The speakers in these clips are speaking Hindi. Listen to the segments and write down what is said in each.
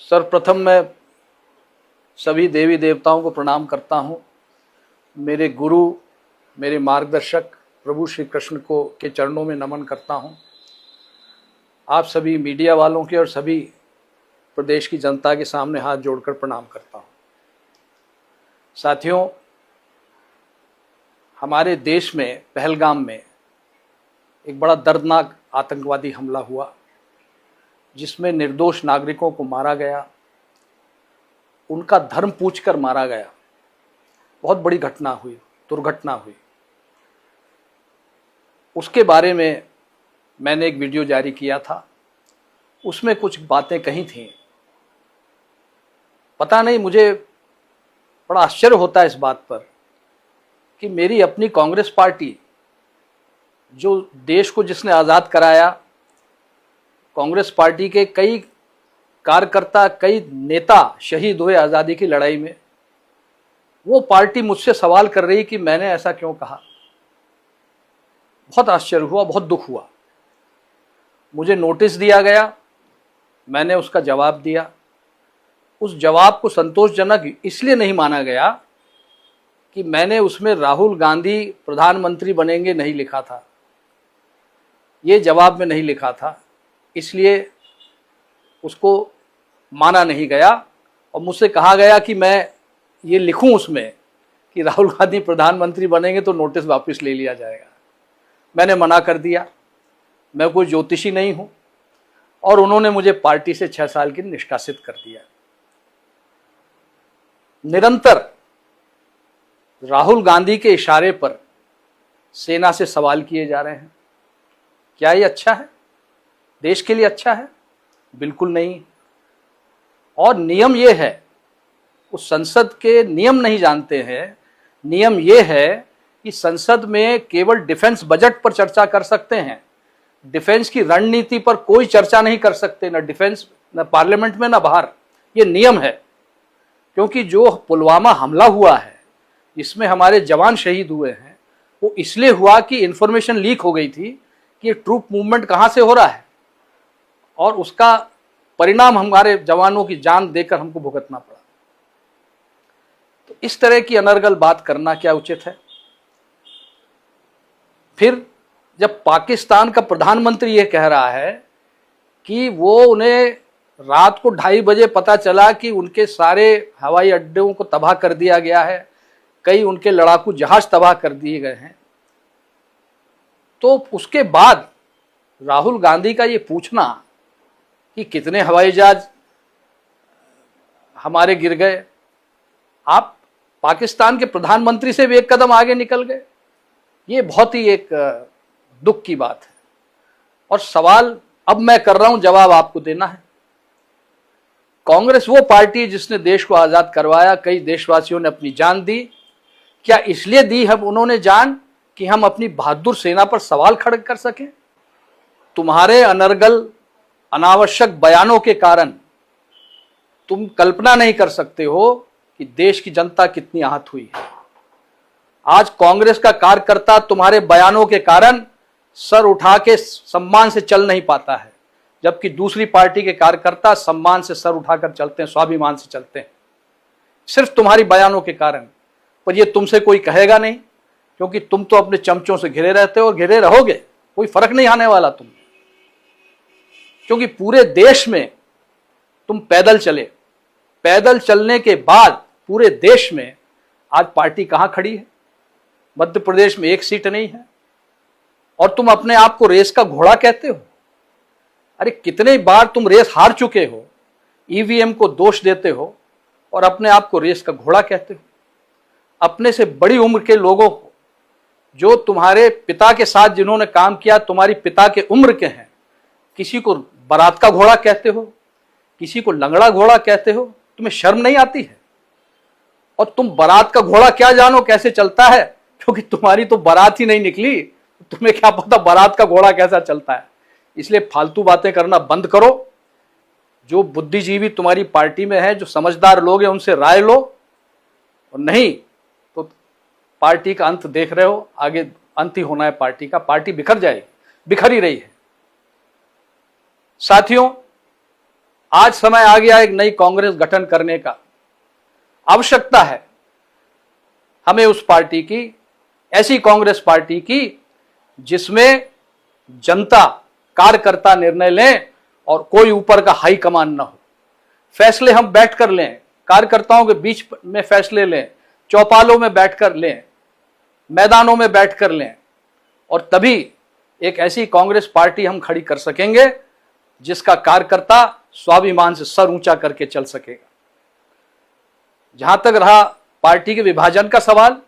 सर्वप्रथम मैं सभी देवी देवताओं को प्रणाम करता हूँ। मेरे गुरु, मेरे मार्गदर्शक प्रभु श्री कृष्ण को के चरणों में नमन करता हूँ। आप सभी मीडिया वालों के और सभी प्रदेश की जनता के सामने हाथ जोड़कर प्रणाम करता हूँ। साथियों, हमारे देश में पहलगाम में एक बड़ा दर्दनाक आतंकवादी हमला हुआ, जिसमें निर्दोष नागरिकों को मारा गया, उनका धर्म पूछकर मारा गया। बहुत बड़ी घटना हुई, दुर्घटना हुई। उसके बारे में मैंने एक वीडियो जारी किया था। उसमें कुछ बातें कही थीं। पता नहीं, मुझे बड़ा आश्चर्य होता है इस बात पर कि मेरी अपनी कांग्रेस पार्टी, जो देश को जिसने आज़ाद कराया, कांग्रेस पार्टी के कई कार्यकर्ता, कई नेता शहीद हुए आज़ादी की लड़ाई में, वो पार्टी मुझसे सवाल कर रही कि मैंने ऐसा क्यों कहा। बहुत आश्चर्य हुआ, बहुत दुख हुआ। मुझे नोटिस दिया गया, मैंने उसका जवाब दिया। उस जवाब को संतोषजनक इसलिए नहीं माना गया कि मैंने उसमें राहुल गांधी प्रधानमंत्री बनेंगे नहीं लिखा था, ये जवाब में नहीं लिखा था, इसलिए उसको माना नहीं गया। और मुझसे कहा गया कि मैं ये लिखूं उसमें कि राहुल गांधी प्रधानमंत्री बनेंगे तो नोटिस वापस ले लिया जाएगा। मैंने मना कर दिया। मैं कोई ज्योतिषी नहीं हूं, और उन्होंने मुझे पार्टी से 6 साल की निष्कासित कर दिया। निरंतर राहुल गांधी के इशारे पर सेना से सवाल किए जा रहे हैं। क्या ये अच्छा है? देश के लिए अच्छा है? बिल्कुल नहीं। और नियम ये है, उस संसद के नियम नहीं जानते हैं। नियम ये है कि संसद में केवल डिफेंस बजट पर चर्चा कर सकते हैं, डिफेंस की रणनीति पर कोई चर्चा नहीं कर सकते, न डिफेंस, न पार्लियामेंट में, न बाहर। ये नियम है। क्योंकि जो पुलवामा हमला हुआ है, जिसमें हमारे जवान शहीद हुए हैं, वो इसलिए हुआ कि इंफॉर्मेशन लीक हो गई थी कि ये ट्रूप मूवमेंट कहाँ से हो रहा है, और उसका परिणाम हमारे जवानों की जान देकर हमको भुगतना पड़ा। तो इस तरह की अनर्गल बात करना क्या उचित है? फिर जब पाकिस्तान का प्रधानमंत्री ये कह रहा है कि वो उन्हें रात को 2:30 बजे पता चला कि उनके सारे हवाई अड्डों को तबाह कर दिया गया है, कई उनके लड़ाकू जहाज तबाह कर दिए गए हैं, तो उसके बाद राहुल गांधी का ये पूछना कि कितने हवाई जहाज हमारे गिर गए, आप पाकिस्तान के प्रधानमंत्री से भी एक कदम आगे निकल गए। ये बहुत ही एक दुख की बात है। और सवाल अब मैं कर रहा हूं, जवाब आपको देना है। कांग्रेस वो पार्टी है जिसने देश को आजाद करवाया। कई देशवासियों ने अपनी जान दी। क्या इसलिए दी हम उन्होंने जान कि हम अपनी बहादुर सेना पर सवाल खड़े कर सकें? तुम्हारे अनर्गल, अनावश्यक बयानों के कारण तुम कल्पना नहीं कर सकते हो कि देश की जनता कितनी आहत हुई है। आज कांग्रेस का कार्यकर्ता तुम्हारे बयानों के कारण सर उठा के सम्मान से चल नहीं पाता है, जबकि दूसरी पार्टी के कार्यकर्ता सम्मान से सर उठाकर चलते हैं, स्वाभिमान से चलते हैं, सिर्फ तुम्हारी बयानों के कारण। पर ये तुमसे कोई कहेगा नहीं, क्योंकि तुम तो अपने चमचों से घिरे रहते हो और घिरे रहोगे। कोई फर्क नहीं आने वाला तुम, क्योंकि पूरे देश में तुम पैदल चले। पैदल चलने के बाद पूरे देश में आज पार्टी कहां खड़ी है? मध्य प्रदेश में 1 सीट नहीं है, और तुम अपने आप को रेस का घोड़ा कहते हो। अरे कितने बार तुम रेस हार चुके हो, ईवीएम को दोष देते हो और अपने आप को रेस का घोड़ा कहते हो। अपने से बड़ी उम्र के लोगों को, जो तुम्हारे पिता के साथ जिन्होंने काम किया, तुम्हारी पिता के उम्र के हैं, किसी को बारात का घोड़ा कहते हो, किसी को लंगड़ा घोड़ा कहते हो। तुम्हें शर्म नहीं आती है? और तुम बारात का घोड़ा क्या जानो कैसे चलता है, क्योंकि तुम्हारी तो बारात ही नहीं निकली, तुम्हें क्या पता बारात का घोड़ा कैसा चलता है। इसलिए फालतू बातें करना बंद करो। जो बुद्धिजीवी तुम्हारी पार्टी में है, जो समझदार लोग हैं, उनसे राय लो, और नहीं तो पार्टी का अंत देख रहे हो, आगे अंत ही होना है पार्टी का। पार्टी बिखर जाएगी, बिखर ही रही है। साथियों, आज समय आ गया एक नई कांग्रेस गठन करने का। आवश्यकता है हमें उस पार्टी की, ऐसी कांग्रेस पार्टी की जिसमें जनता कार्यकर्ता निर्णय लें और कोई ऊपर का हाई कमान न हो। फैसले हम बैठ कर लें, कार्यकर्ताओं के बीच में फैसले लें, चौपालों में बैठकर लें, मैदानों में बैठकर लें, और तभी एक ऐसी कांग्रेस पार्टी हम खड़ी कर सकेंगे जिसका कार्यकर्ता स्वाभिमान से सर ऊंचा करके चल सकेगा। जहां तक रहा पार्टी के विभाजन का सवाल,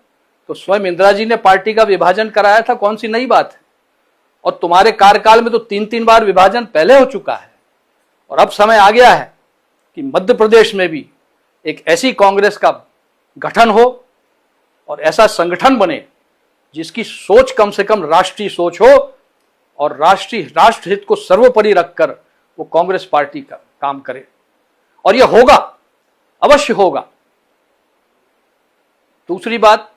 तो स्वयं इंदिरा जी ने पार्टी का विभाजन कराया था, कौन सी नई बात है। और तुम्हारे कार्यकाल में तो 3-3 बार विभाजन पहले हो चुका है। और अब समय आ गया है कि मध्य प्रदेश में भी एक ऐसी कांग्रेस का गठन हो और ऐसा संगठन बने जिसकी सोच कम से कम राष्ट्रीय सोच हो और राष्ट्र हित को सर्वोपरि रखकर वो कांग्रेस पार्टी का काम करे। और यह होगा, अवश्य होगा। दूसरी बात,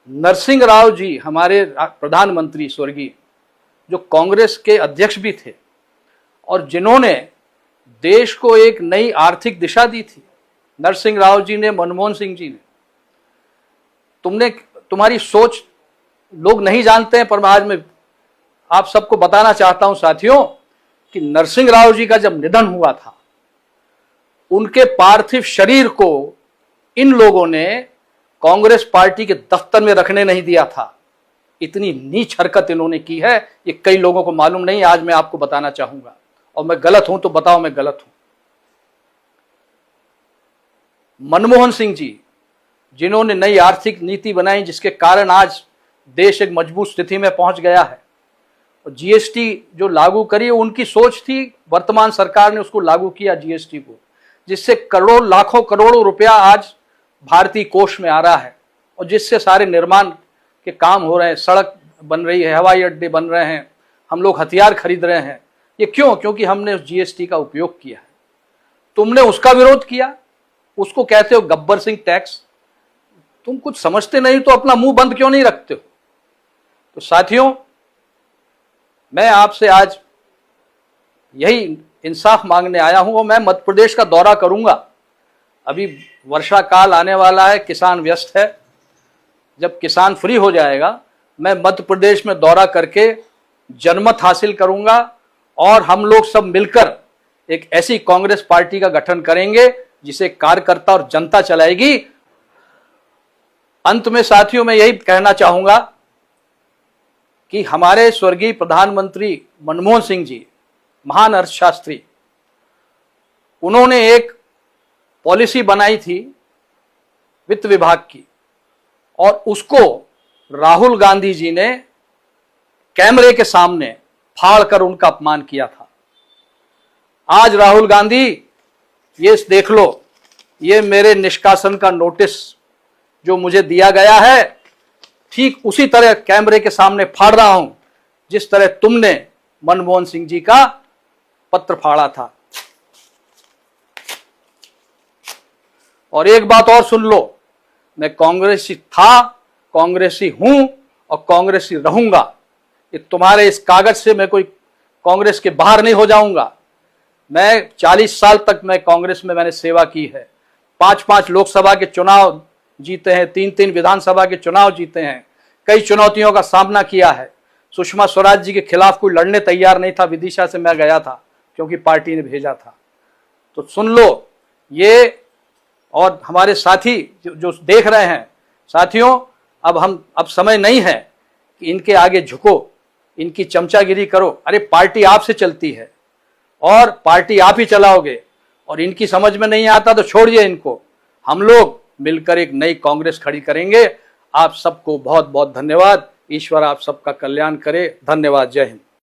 नरसिंह राव जी हमारे प्रधानमंत्री स्वर्गीय, जो कांग्रेस के अध्यक्ष भी थे और जिन्होंने देश को एक नई आर्थिक दिशा दी थी, नरसिंह राव जी ने, मनमोहन सिंह जी ने। तुम्हारी सोच लोग नहीं जानते हैं, पर आज मैं आप सबको बताना चाहता हूं साथियों कि नरसिंह राव जी का जब निधन हुआ था, उनके पार्थिव शरीर को इन लोगों ने कांग्रेस पार्टी के दफ्तर में रखने नहीं दिया था। इतनी नीच हरकत इन्होंने की है, ये कई लोगों को मालूम नहीं। आज मैं आपको बताना चाहूंगा, और मैं गलत हूं तो बताओ मैं गलत हूं। मनमोहन सिंह जी, जिन्होंने नई आर्थिक नीति बनाई जिसके कारण आज देश एक मजबूत स्थिति में पहुंच गया है, और जीएसटी जो लागू करी उनकी सोच थी, वर्तमान सरकार ने उसको लागू किया जीएसटी को, जिससे करोड़ों लाखों करोड़ों रुपया आज भारतीय कोष में आ रहा है और जिससे सारे निर्माण के काम हो रहे हैं, सड़क बन रही है, हवाई अड्डे बन रहे हैं, हम लोग हथियार खरीद रहे हैं। ये क्यों? क्योंकि हमने उस जीएसटी का उपयोग किया है। तुमने उसका विरोध किया, उसको कहते हो गब्बर सिंह टैक्स। तुम कुछ समझते नहीं तो अपना मुंह बंद क्यों नहीं रखते हो? तो साथियों, मैं आपसे आज यही इंसाफ मांगने आया हूं और मैं मध्य प्रदेश का दौरा करूंगा। अभी वर्षा काल आने वाला है, किसान व्यस्त है। जब किसान फ्री हो जाएगा, मैं मध्य प्रदेश में दौरा करके जनमत हासिल करूंगा और हम लोग सब मिलकर एक ऐसी कांग्रेस पार्टी का गठन करेंगे जिसे कार्यकर्ता और जनता चलाएगी। अंत में साथियों, मैं यही कहना चाहूंगा कि हमारे स्वर्गीय प्रधानमंत्री मनमोहन सिंह जी, महान अर्थशास्त्री, उन्होंने एक पॉलिसी बनाई थी वित्त विभाग की, और उसको राहुल गांधी जी ने कैमरे के सामने फाड़ कर उनका अपमान किया था। आज राहुल गांधी, ये देख लो, ये मेरे निष्कासन का नोटिस जो मुझे दिया गया है, ठीक उसी तरह कैमरे के सामने फाड़ रहा हूं जिस तरह तुमने मनमोहन सिंह जी का पत्र फाड़ा था। और एक बात और सुन लो, मैं कांग्रेसी था, कांग्रेसी हूं और कांग्रेसी रहूंगा। ये तुम्हारे इस कागज से मैं कोई कांग्रेस के बाहर नहीं हो जाऊंगा। मैं 40 साल तक मैं कांग्रेस में मैंने सेवा की है। 5-5 लोकसभा के चुनाव जीते हैं, 3-3 विधानसभा के चुनाव जीते हैं, कई चुनौतियों का सामना किया है। सुषमा स्वराज जी के खिलाफ कोई लड़ने तैयार नहीं था, विदिशा से मैं गया था क्योंकि पार्टी ने भेजा था। तो सुन लो ये, और हमारे साथी जो देख रहे हैं, साथियों, अब समय नहीं है कि इनके आगे झुको, इनकी चमचागिरी करो। अरे पार्टी आपसे चलती है और पार्टी आप ही चलाओगे, और इनकी समझ में नहीं आता तो छोड़िए इनको। हम लोग मिलकर एक नई कांग्रेस खड़ी करेंगे। आप सबको बहुत बहुत धन्यवाद। ईश्वर आप सबका कल्याण करे। धन्यवाद। जय हिंद।